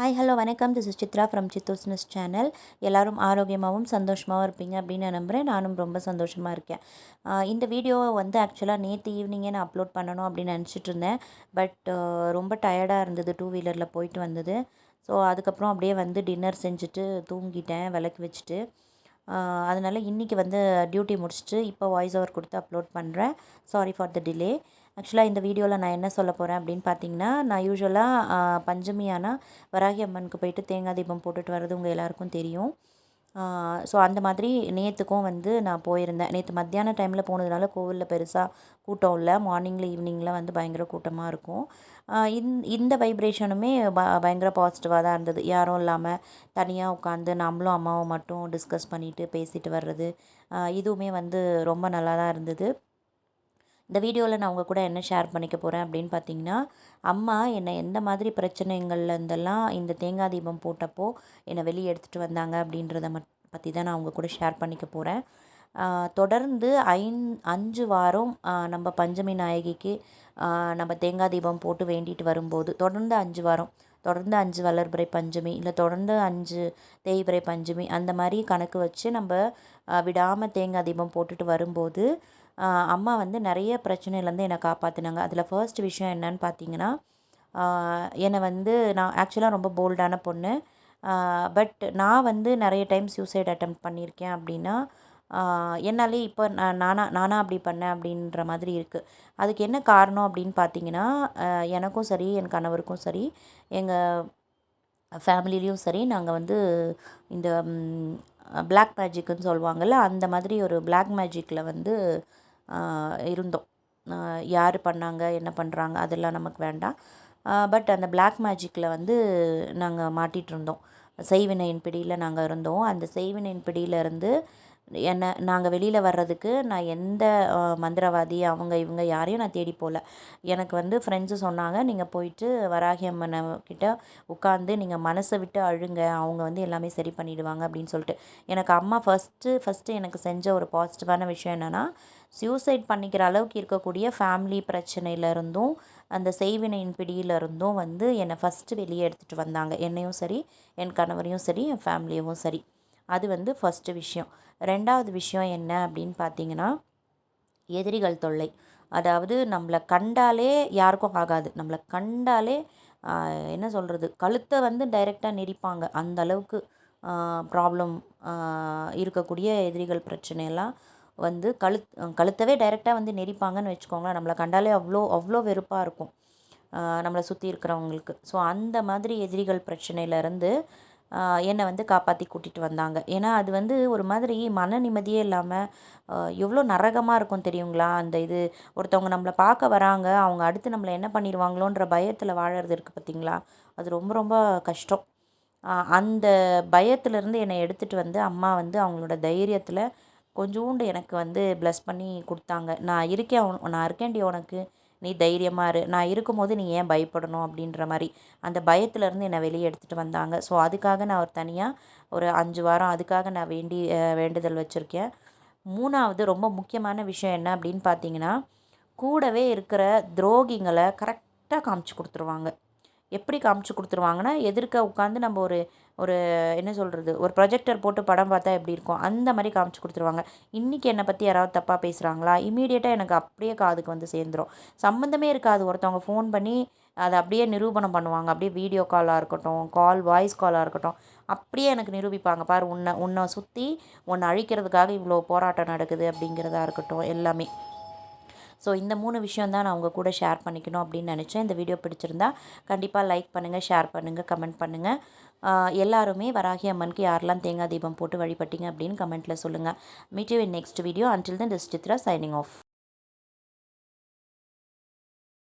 Hi hello வணக்கம். This is Chitra from சித்தூஸ்னஸ் channel. எல்லோரும் ஆரோக்கியமாகவும் சந்தோஷமாகவும் இருப்பீங்க அப்படின்னு நான் நம்புகிறேன். நானும் ரொம்ப சந்தோஷமாக இருக்கேன். இந்த வீடியோவை வந்து ஆக்சுவலாக நேற்று ஈவினிங்கே நான் அப்லோட் பண்ணணும் அப்படின்னு நினச்சிட்டு இருந்தேன். பட் ரொம்ப டயர்டாக இருந்தது, டூ வீலரில் போயிட்டு வந்தது. ஸோ அதுக்கப்புறம் அப்படியே வந்து டின்னர் செஞ்சுட்டு தூங்கிட்டேன் விளக்கு வச்சுட்டு. அதனால் இன்றைக்கி வந்து டியூட்டி முடிச்சுட்டு இப்போ வாய்ஸ் ஓவர் கொடுத்து அப்லோட் பண்ணுறேன். Sorry for the delay. ஆக்சுவலாக இந்த வீடியோவில் நான் என்ன சொல்ல போகிறேன் அப்படின்னு பார்த்தீங்கன்னா, நான் யூஸ்வலாக பஞ்சமி ஆனால் வராகி அம்மனுக்கு போயிட்டு தேங்காய் தீபம் போட்டுட்டு வர்றது உங்கள் எல்லாருக்கும் தெரியும். ஸோ அந்த மாதிரி நேற்றுக்கும் வந்து நான் போயிருந்தேன். நேற்று மத்தியான டைமில் போனதுனால கோவிலில் பெருசாக கூட்டம் இல்லை. மார்னிங்கில் ஈவினிங்கில் வந்து பயங்கர கூட்டமாக இருக்கும். இந்த வைப்ரேஷனுமே பயங்கர பாசிட்டிவாக தான் இருந்தது. யாரும் இல்லாமல் தனியாக உட்காந்து நம்மளும் அம்மாவும் மட்டும் டிஸ்கஸ் பண்ணிவிட்டு பேசிட்டு வர்றது, இதுவுமே வந்து ரொம்ப நல்லா தான் இருந்தது. இந்த வீடியோவில் நான் உங்கள் கூட என்ன ஷேர் பண்ணிக்க போகிறேன் அப்படின்னு பார்த்தீங்கன்னா, அம்மா என்னை எந்த மாதிரி பிரச்சனைகள்லேருந்தெல்லாம் இந்த தேங்காய் தீபம் போட்டப்போ என்னை வெளியே எடுத்துகிட்டு வந்தாங்க அப்படின்றத பற்றி தான் நான் உங்கள் கூட ஷேர் பண்ணிக்க போகிறேன். தொடர்ந்து 5 வாரம் நம்ம பஞ்சமி நாயகிக்கு நம்ம தேங்காய் தீபம் போட்டு வேண்டிட்டு வரும்போது, தொடர்ந்து 5 வாரம், தொடர்ந்து 5 வளர்பிறை பஞ்சமி, இல்லை தொடர்ந்து 5 தேய்பிறை பஞ்சமி, அந்த மாதிரி கணக்கு வச்சு நம்ம விடாமல் தேங்காய் தீபம் போட்டுட்டு வரும்போது அம்மா வந்து நிறைய பிரச்சனையிலேருந்து என்னை காப்பாற்றினாங்க. அதில் ஃபர்ஸ்ட் விஷயம் என்னன்னு பார்த்தீங்கன்னா, என்னை வந்து நான் ஆக்சுவலாக ரொம்ப போல்டான பொண்ணு. பட் நான் வந்து நிறைய டைம் சூசைட் அட்டெம்ப்ட் பண்ணியிருக்கேன். அப்படின்னா என்னாலே இப்போ நானாக அப்படி பண்ணேன் அப்படின்ற மாதிரி இருக்குது. அதுக்கு என்ன காரணம் அப்படின்னு பார்த்தீங்கன்னா, எனக்கும் சரி, என் கணவருக்கும் சரி, எங்கள் ஃபேமிலிலேயும் சரி, நாங்கள் வந்து இந்த பிளாக் மேஜிக்குன்னு சொல்லுவாங்கள்ல, அந்த மாதிரி ஒரு பிளாக் மேஜிக்கில் வந்து இருந்தோம். யார் பண்ணாங்க, என்ன பண்ணுறாங்க அதெல்லாம் நமக்கு வேண்டாம். பட் அந்த பிளாக் மேஜிக்கில் வந்து நாங்கள் மாட்டிகிட்ருந்தோம். செய்வினையின் பிடியில் நாங்கள் இருந்தோம். அந்த செய்வினையின் பிடியிலேருந்து நாங்கள் வெளியில் வர்றதுக்கு நான் எந்த மந்திரவாதி அவங்க இவங்க யாரையும் நான் தேடி போகல. எனக்கு வந்து ஃப்ரெண்ட்ஸு சொன்னாங்க, நீங்கள் போயிட்டு வராகி அம்மனை கிட்ட உட்காந்து நீங்கள் மனசை விட்டு அழுங்க, அவங்க வந்து எல்லாமே சரி பண்ணிவிடுவாங்க அப்படின்னு சொல்லிட்டு. எனக்கு அம்மா ஃபஸ்ட்டு எனக்கு செஞ்ச ஒரு பாசிட்டிவான விஷயம் என்னென்னா, சூசைட் பண்ணிக்கிற அளவுக்கு இருக்கக்கூடிய ஃபேமிலி பிரச்சனையிலேருந்தும் அந்த செய்வினையின் பிடியிலிருந்தும் வந்து என்னை ஃபஸ்ட்டு வெளியே எடுத்துகிட்டு வந்தாங்க. என்னையும் சரி, என் கணவரையும் சரி, என் ஃபேமிலியவும் சரி. அது வந்து ஃபஸ்ட்டு விஷயம். 2வது விஷயம் என்ன அப்படின்னு பார்த்தீங்கன்னா, எதிரிகள் தொல்லை. அதாவது நம்மளை கண்டாலே யாருக்கும் ஆகாது. நம்மளை கண்டாலே என்ன சொல்கிறது, கழுத்தை வந்து டைரெக்டாக நெரிப்பாங்க. அந்த அளவுக்கு ப்ராப்ளம் இருக்கக்கூடிய எதிரிகள் பிரச்சனையெல்லாம் வந்து கழுத்தவே டைரெக்டாக வந்து நெரிப்பாங்கன்னு வச்சுக்கோங்களேன். நம்மளை கண்டாலே அவ்வளோ அவ்வளோ வெறுப்பாக இருக்கும் நம்மளை சுற்றி இருக்கிறவங்களுக்கு. ஸோ அந்த மாதிரி எதிரிகள் பிரச்சனையிலேருந்து என்னை வந்து காப்பாற்றி கூட்டிகிட்டு வந்தாங்க. ஏன்னா அது வந்து ஒரு மாதிரி மன நிம்மதியே இல்லாமல் எவ்வளோ நரகமாக இருக்கும் தெரியுங்களா? அந்த இது ஒருத்தவங்க நம்மளை பார்க்க வராங்க, அவங்க அடுத்து நம்மளை என்ன பண்ணிடுவாங்களோன்ற பயத்தில் வாழறது இருக்குது பார்த்தீங்களா? அது ரொம்ப ரொம்ப கஷ்டம். அந்த பயத்துலேருந்து என்னை எடுத்துகிட்டு வந்து அம்மா வந்து அவங்களோட தைரியத்தில் கொஞ்சோண்டு எனக்கு வந்து ப்ளஸ் பண்ணி கொடுத்தாங்க. நான் இருக்கேன்டி உனக்கு, நீ தைரியமாக இரு, நான் இருக்கும்போது நீ ஏன் பயப்படணும் அப்படின்ற மாதிரி அந்த பயத்துலேருந்து என்னை வெளியே எடுத்துகிட்டு வந்தாங்க. ஸோ அதுக்காக நான் ஒரு தனியாக ஒரு 5 வாரம் அதுக்காக நான் வேண்டுதல் வச்சுருக்கேன். 3வது ரொம்ப முக்கியமான விஷயம் என்ன அப்படின்னு பார்த்தீங்கன்னா, கூடவே இருக்கிற துரோகிங்களை கரெக்டாக காமிச்சு கொடுத்துருவாங்க. எப்படி காமிச்சு கொடுத்துருவாங்கன்னா, எதிர்க்க உட்காந்து நம்ம ஒரு ஒரு என்ன சொல்கிறது, ஒரு ப்ரொஜெக்டர் போட்டு படம் பார்த்தா எப்படி இருக்கும், அந்த மாதிரி காமிச்சு கொடுத்துருவாங்க. இன்றைக்கி என்னை பற்றி யாராவது தப்பாக பேசுகிறாங்களா, இமீடியட்டாக எனக்கு அப்படியே காதுக்கு வந்து சேர்ந்துடும். சம்மந்தமே இருக்காது. ஒருத்தவங்க ஃபோன் பண்ணி அதை அப்படியே நிரூபணம் பண்ணுவாங்க. அப்படியே வீடியோ காலாக இருக்கட்டும், வாய்ஸ் காலாக இருக்கட்டும், அப்படியே எனக்கு நிரூபிப்பாங்க. பாரு, உன்னை சுற்றி உன்னை அழிக்கிறதுக்காக இவ்வளோ போராட்டம் நடக்குது அப்படிங்கிறதா இருக்கட்டும், எல்லாமே. ஸோ இந்த 3 விஷயம் தான் நான் உங்கள் கூட ஷேர் பண்ணிக்கணும் அப்படின்னு நினச்சேன். இந்த வீடியோ பிடிச்சிருந்தா கண்டிப்பாக லைக் பண்ணுங்கள், ஷேர் பண்ணுங்கள், கமெண்ட் பண்ணுங்கள். எல்லாருமே வராகி அம்மனுக்கு யாரெல்லாம் தேங்காய் தீபம் போட்டு வழிபட்டீங்க அப்படின்னு கமெண்ட்டில் சொல்லுங்கள். Meet you in next video. Until then this Chitra signing off.